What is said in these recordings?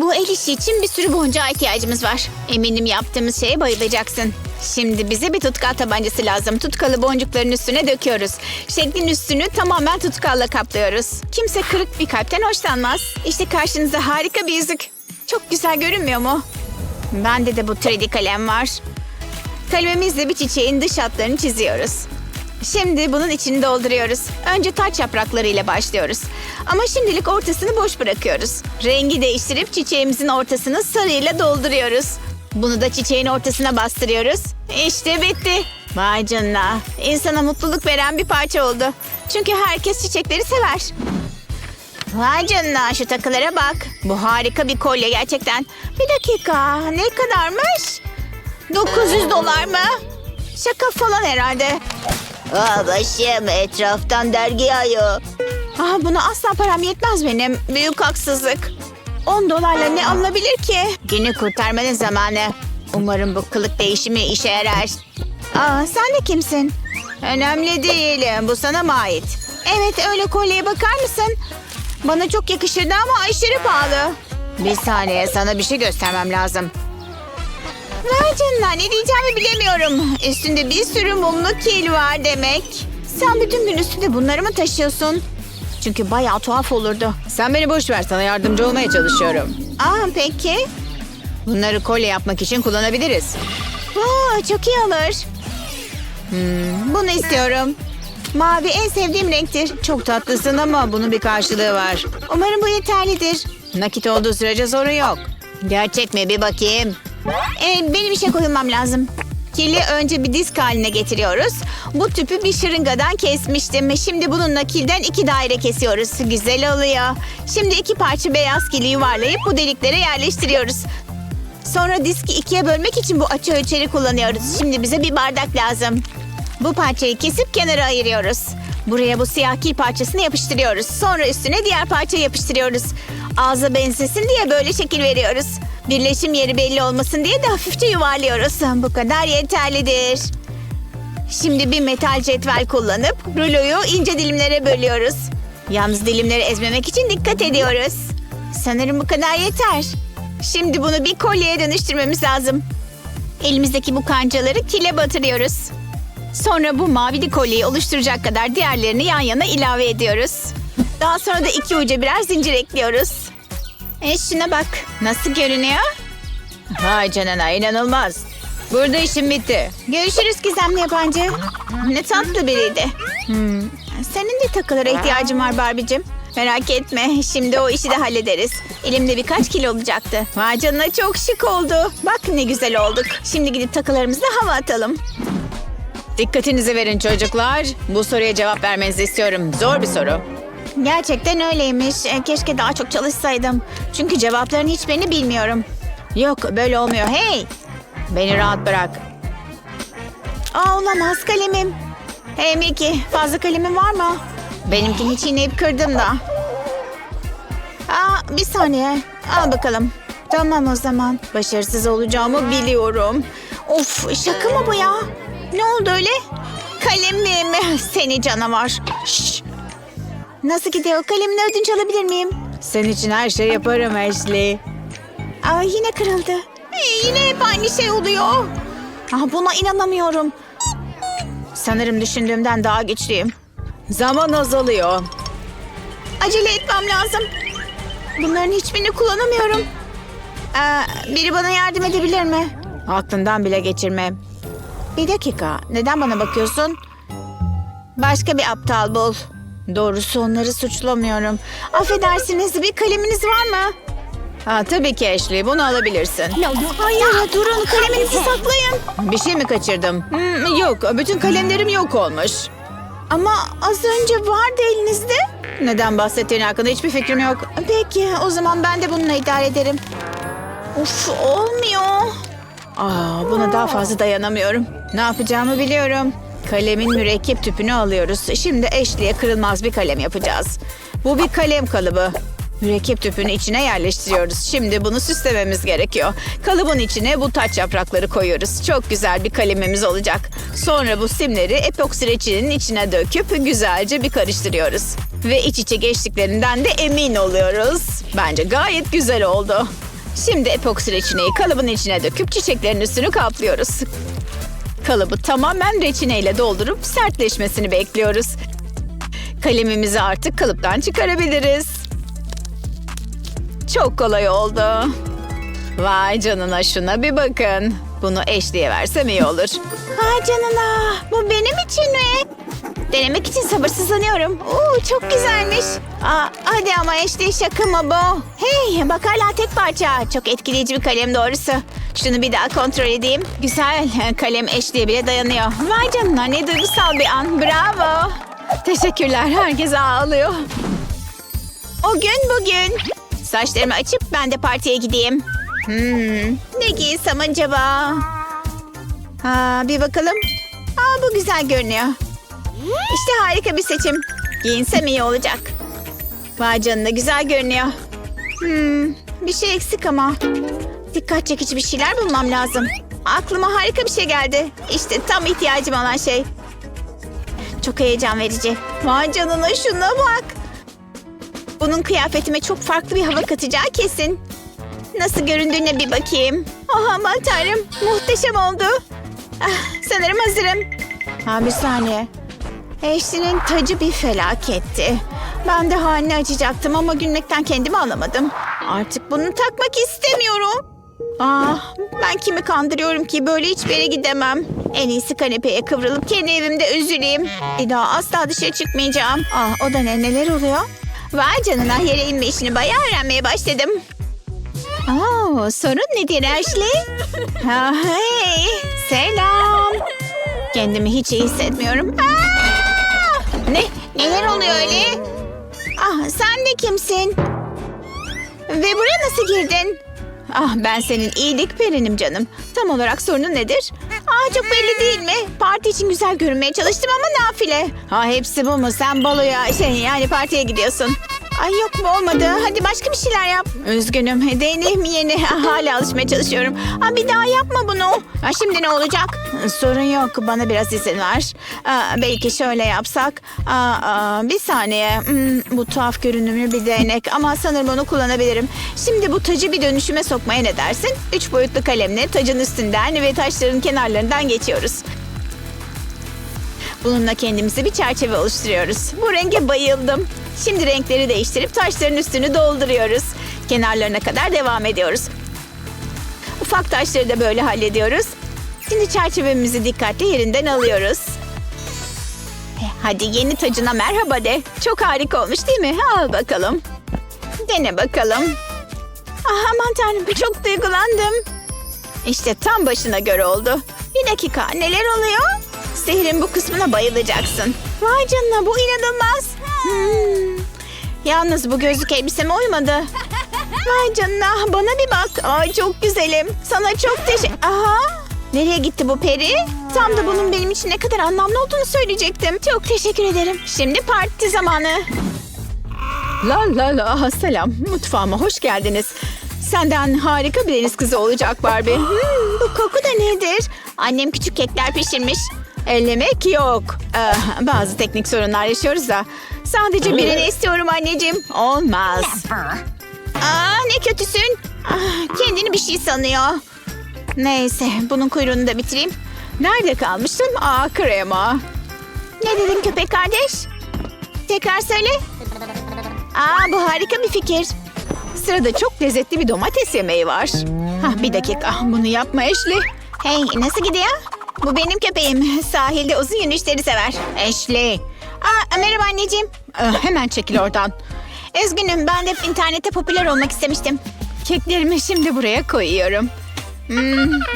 Bu el işi için bir sürü boncuğa ihtiyacımız var. Eminim yaptığımız şeye bayılacaksın. Şimdi bize bir tutkal tabancası lazım. Tutkalı boncukların üstüne döküyoruz. Şeklin üstünü tamamen tutkalla kaplıyoruz. Kimse kırık bir kalpten hoşlanmaz. İşte karşınızda harika bir yüzük. Çok güzel görünmüyor mu? Bende de bu 3D kalem var. Kalemimizle bir çiçeğin dış hatlarını çiziyoruz. Şimdi bunun içini dolduruyoruz. Önce taç yapraklarıyla başlıyoruz. Ama şimdilik ortasını boş bırakıyoruz. Rengi değiştirip çiçeğimizin ortasını sarıyla dolduruyoruz. Bunu da çiçeğin ortasına bastırıyoruz. İşte bitti. Vay canına. İnsana mutluluk veren bir parça oldu. Çünkü herkes çiçekleri sever. Vay canına, şu takılara bak. Bu harika bir kolye gerçekten. Bir dakika, ne kadarmış? $900 mı? Şaka falan herhalde. Başım etraftan dergi yağıyor. Buna asla param yetmez benim. Büyük haksızlık. $10'la ne alınabilir ki? Günü kurtarmanın zamanı. Umarım bu kılık değişimi işe yarar. Sen de kimsin? Önemli değil. Bu sana mı ait? Evet, öyle kolyeye bakar mısın? Bana çok yakışırdı ama aşırı pahalı. Bir saniye, sana bir şey göstermem lazım. Vay canına, ne diyeceğimi bilemiyorum. Üstünde bir sürü mumlu kil var demek. Sen bütün gün üstünde bunları mı taşıyorsun? Çünkü bayağı tuhaf olurdu. Sen beni boş ver, sana yardımcı olmaya çalışıyorum. Peki. Bunları kolye yapmak için kullanabiliriz. Çok iyi olur. Bunu istiyorum. Mavi en sevdiğim renktir. Çok tatlısın ama bunun bir karşılığı var. Umarım bu yeterlidir. Nakit olduğu sürece sorun yok. Gerçek mi? Bir bakayım. Benim işe koyulmam lazım. Kili önce bir disk haline getiriyoruz. Bu tüpü bir şırıngadan kesmiştim. Şimdi bununla kilden 2 daire kesiyoruz. Güzel oluyor. Şimdi 2 parça beyaz kili yuvarlayıp bu deliklere yerleştiriyoruz. Sonra diski 2'ye bölmek için bu açı ölçeri kullanıyoruz. Şimdi bize bir bardak lazım. Bu parçayı kesip kenara ayırıyoruz. Buraya bu siyah kil parçasını yapıştırıyoruz. Sonra üstüne diğer parçayı yapıştırıyoruz. Ağza benzesin diye böyle şekil veriyoruz. Birleşim yeri belli olmasın diye de hafifçe yuvarlıyoruz. Bu kadar yeterlidir. Şimdi bir metal cetvel kullanıp ruloyu ince dilimlere bölüyoruz. Yalnız dilimleri ezmemek için dikkat ediyoruz. Sanırım bu kadar yeter. Şimdi bunu bir kolyeye dönüştürmemiz lazım. Elimizdeki bu kancaları kile batırıyoruz. Sonra bu mavili kolyeyi oluşturacak kadar diğerlerini yan yana ilave ediyoruz. Daha sonra da 2 uca birer zincir ekliyoruz. Şuna bak. Nasıl görünüyor? Vay canına, inanılmaz. Burada işim bitti. Görüşürüz gizemli yabancı. Ne tatlı biriydi. Senin de takılara ihtiyacın var Barbie'cim. Merak etme. Şimdi o işi de hallederiz. Elimde birkaç kilo olacaktı. Vay canına, çok şık oldu. Bak ne güzel olduk. Şimdi gidip takılarımızla hava atalım. Dikkatinizi verin çocuklar. Bu soruya cevap vermenizi istiyorum. Zor bir soru. Gerçekten öyleymiş. Keşke daha çok çalışsaydım. Çünkü cevapların hiçbirini bilmiyorum. Yok, böyle olmuyor. Hey! Beni rahat bırak. Olamaz, kalemim. Hey Mickey, fazla kalemin var mı? Benimkini çiğneyip kırdım da. Bir saniye. Al bakalım. Tamam o zaman. Başarısız olacağımı biliyorum. Of, şaka mı bu ya? Ne oldu öyle? Kalemim. Seni canavar. Şşş. Nasıl gidiyor? Kalemini ödünç alabilir miyim? Senin için her şey yaparım Ashley. Yine kırıldı. Yine hep aynı şey oluyor. Buna inanamıyorum. Sanırım düşündüğümden daha güçlüyüm. Zaman azalıyor. Acele etmem lazım. Bunların hiçbirini kullanamıyorum. Biri bana yardım edebilir mi? Aklından bile geçirme. Bir dakika. Neden bana bakıyorsun? Başka bir aptal bul. Doğrusu onları suçlamıyorum. Affedersiniz, bir kaleminiz var mı? Tabii ki Ashley, bunu alabilirsin. Hayır, durun, kaleminizi saklayın. Bir şey mi kaçırdım? Yok, bütün kalemlerim yok olmuş. Ama az önce vardı elinizde. Neden bahsettiğin hakkında hiçbir fikrim yok. Peki, o zaman ben de bununla idare ederim. Of, olmuyor. Buna daha fazla dayanamıyorum. Ne yapacağımı biliyorum. Kalemin mürekkep tüpünü alıyoruz. Şimdi Ashley'e kırılmaz bir kalem yapacağız. Bu bir kalem kalıbı. Mürekkep tüpünü içine yerleştiriyoruz. Şimdi bunu süslememiz gerekiyor. Kalıbın içine bu taç yaprakları koyuyoruz. Çok güzel bir kalemimiz olacak. Sonra bu simleri epoksi reçinin içine döküp güzelce bir karıştırıyoruz. Ve iç içe geçtiklerinden de emin oluyoruz. Bence gayet güzel oldu. Şimdi epoksi reçineyi kalıbın içine döküp çiçeklerin üstünü kaplıyoruz. Kalıbı tamamen reçineyle doldurup sertleşmesini bekliyoruz. Kalemimizi artık kalıptan çıkarabiliriz. Çok kolay oldu. Vay canına, şuna bir bakın. Bunu Ashley'e versem iyi olur. Vay canına. Bu benim için mi? Denemek için sabırsızlanıyorum. Çok güzelmiş. Hadi ama Ashley, şaka mı bu? Hey, bak hala tek parça. Çok etkileyici bir kalem doğrusu. Şunu bir daha kontrol edeyim. Güzel. Kalem Ashley'e bile dayanıyor. Vay canına, ne duygusal bir an. Bravo. Teşekkürler. Herkes ağlıyor. O gün bugün. Saçlarımı açıp ben de partiye gideyim. Ne giysem acaba? Bir bakalım. Bu güzel görünüyor. İşte harika bir seçim. Giyinsem iyi olacak. Vay canına, güzel görünüyor. Bir şey eksik ama. Dikkat çekici bir şeyler bulmam lazım. Aklıma harika bir şey geldi. İşte tam ihtiyacım olan şey. Çok heyecan verici. Vay canına, şuna bak. Bunun kıyafetime çok farklı bir hava katacağı kesin. Nasıl göründüğüne bir bakayım. Aman tanrım, muhteşem oldu. Sanırım hazırım. Bir saniye. Ashley'nin tacı bir felaketti. Ben de halini açacaktım ama gülmekten kendimi alamadım. Artık bunu takmak istemiyorum. Ben kimi kandırıyorum ki, böyle hiçbir yere gidemem. En iyisi kanepeye kıvrılıp kendi evimde üzüleyim. Bir daha asla dışarı çıkmayacağım. O da neler oluyor? Vay canına, yere inme işini bayağı öğrenmeye başladım. Sorun nedir Ashley? Hey, selam. Kendimi hiç iyi hissetmiyorum. Neler oluyor öyle? Sen de kimsin? Ve buraya nasıl girdin? Ben senin iyilik perinim canım. Tam olarak sorunun nedir? Çok belli değil mi? Parti için güzel görünmeye çalıştım ama nafile. Hepsi bu mu? Sen baloya, yani partiye gidiyorsun. Yok, bu olmadı. Hadi başka bir şeyler yap. Üzgünüm. Deneyim yeni. Hala alışmaya çalışıyorum. Bir daha yapma bunu. Şimdi ne olacak? Sorun yok. Bana biraz izin ver. Belki şöyle yapsak. Bir saniye. Bu tuhaf görünümlü bir değnek. Ama sanırım onu kullanabilirim. Şimdi bu tacı bir dönüşüme sokmaya ne dersin? 3 boyutlu kalemle tacın üstünden ve taşların kenarlarından geçiyoruz. Bununla kendimize bir çerçeve oluşturuyoruz. Bu renge bayıldım. Şimdi renkleri değiştirip taşların üstünü dolduruyoruz. Kenarlarına kadar devam ediyoruz. Ufak taşları da böyle hallediyoruz. Şimdi çerçevemizi dikkatle yerinden alıyoruz. Hadi yeni tacına merhaba de. Çok harika olmuş değil mi? Al bakalım. Dene bakalım. Aman tanrım, çok duygulandım. İşte tam başına göre oldu. Bir dakika, neler oluyor? Sihrin bu kısmına bayılacaksın. Vay canına, bu inanılmaz. Yalnız bu gözlük elbiseme uymadı. Vay canına, bana bir bak. Çok güzelim. Sana çok teşekkür... Nereye gitti bu peri? Tam da bunun benim için ne kadar anlamlı olduğunu söyleyecektim. Çok teşekkür ederim. Şimdi parti zamanı. Selam. Mutfağıma hoş geldiniz. Senden harika bir deniz kızı olacak Barbie. Bu koku da nedir? Annem küçük kekler pişirmiş. Ellemek yok. Bazı teknik sorunlar yaşıyoruz da. Sadece birini istiyorum anneciğim. Olmaz. Ne kötüsün. Kendini bir şey sanıyor. Neyse, bunun kuyruğunu da bitireyim. Nerede kalmıştım? Krema. Ne dedin köpek kardeş? Tekrar söyle. Bu harika bir fikir. Sırada çok lezzetli bir domates yemeği var. Bir dakika. Bunu yapma Ashley. Hey, nasıl gidiyor? Bu benim köpeğim. Sahilde uzun yürüyüşleri sever. Ashley. Merhaba anneciğim. Hemen çekil oradan. Üzgünüm, ben de internette popüler olmak istemiştim. Keklerimi şimdi buraya koyuyorum.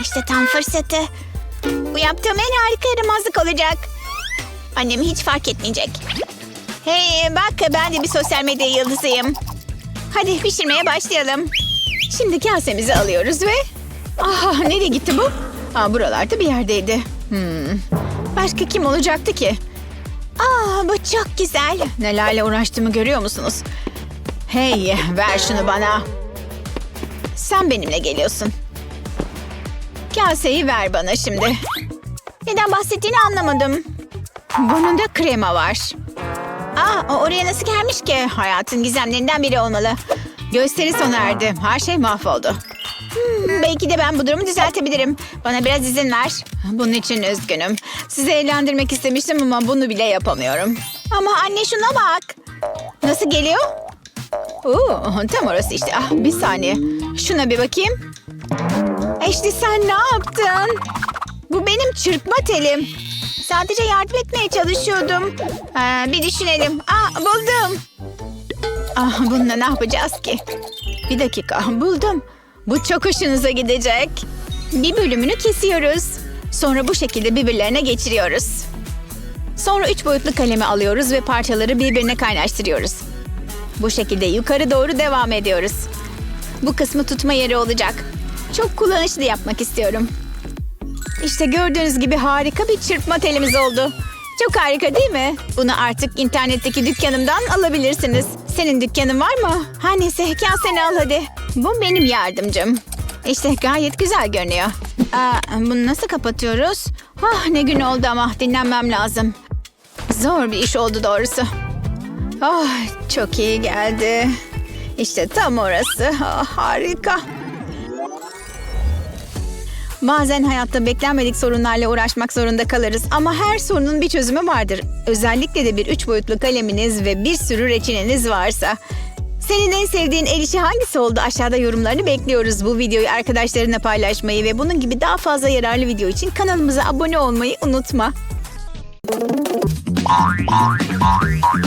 İşte tam fırsatı. Bu yaptığım en harika yaramazlık olacak. Annem hiç fark etmeyecek. Hey bak, ben de bir sosyal medya yıldızıyım. Hadi pişirmeye başlayalım. Şimdi kasemizi alıyoruz ve... nereye gitti bu? Buralarda bir yerdeydi. Başka kim olacaktı ki? Bu çok güzel. Nelerle uğraştığımı görüyor musunuz? Hey, ver şunu bana. Sen benimle geliyorsun. Kaseyi ver bana şimdi. Neden bahsettiğini anlamadım. Bunun da krema var. O oraya nasıl gelmiş ki? Hayatın gizemlerinden biri olmalı. Gösteri sona erdi. Her şey mahvoldu. Belki de ben bu durumu düzeltebilirim. Bana biraz izin ver. Bunun için üzgünüm. Sizi eğlendirmek istemiştim ama bunu bile yapamıyorum. Ama anne şuna bak. Nasıl geliyor? Tam orası işte. Bir saniye. Şuna bir bakayım. Ashley sen ne yaptın? Bu benim çırpma telim. Sadece yardım etmeye çalışıyordum. Bir düşünelim. Buldum. Bununla ne yapacağız ki? Bir dakika, buldum. Bu çok hoşunuza gidecek. Bir bölümünü kesiyoruz. Sonra bu şekilde birbirlerine geçiriyoruz. Sonra 3 boyutlu kalemi alıyoruz ve parçaları birbirine kaynaştırıyoruz. Bu şekilde yukarı doğru devam ediyoruz. Bu kısmı tutma yeri olacak. Çok kullanışlı yapmak istiyorum. İşte gördüğünüz gibi harika bir çırpma telimiz oldu. Çok harika değil mi? Bunu artık internetteki dükkanımdan alabilirsiniz. Senin dükkanın var mı? Her neyse kaseni al hadi. Bu benim yardımcım. İşte gayet güzel görünüyor. Bunu nasıl kapatıyoruz? Ne gün oldu ama dinlenmem lazım. Zor bir iş oldu doğrusu. Çok iyi geldi. İşte tam orası. Harika. Bazen hayatta beklenmedik sorunlarla uğraşmak zorunda kalırız ama her sorunun bir çözümü vardır. Özellikle de bir 3 boyutlu kaleminiz ve bir sürü reçineniz varsa. Senin en sevdiğin el işi hangisi oldu? Aşağıda yorumlarını bekliyoruz. Bu videoyu arkadaşlarına paylaşmayı ve bunun gibi daha fazla yararlı video için kanalımıza abone olmayı unutma.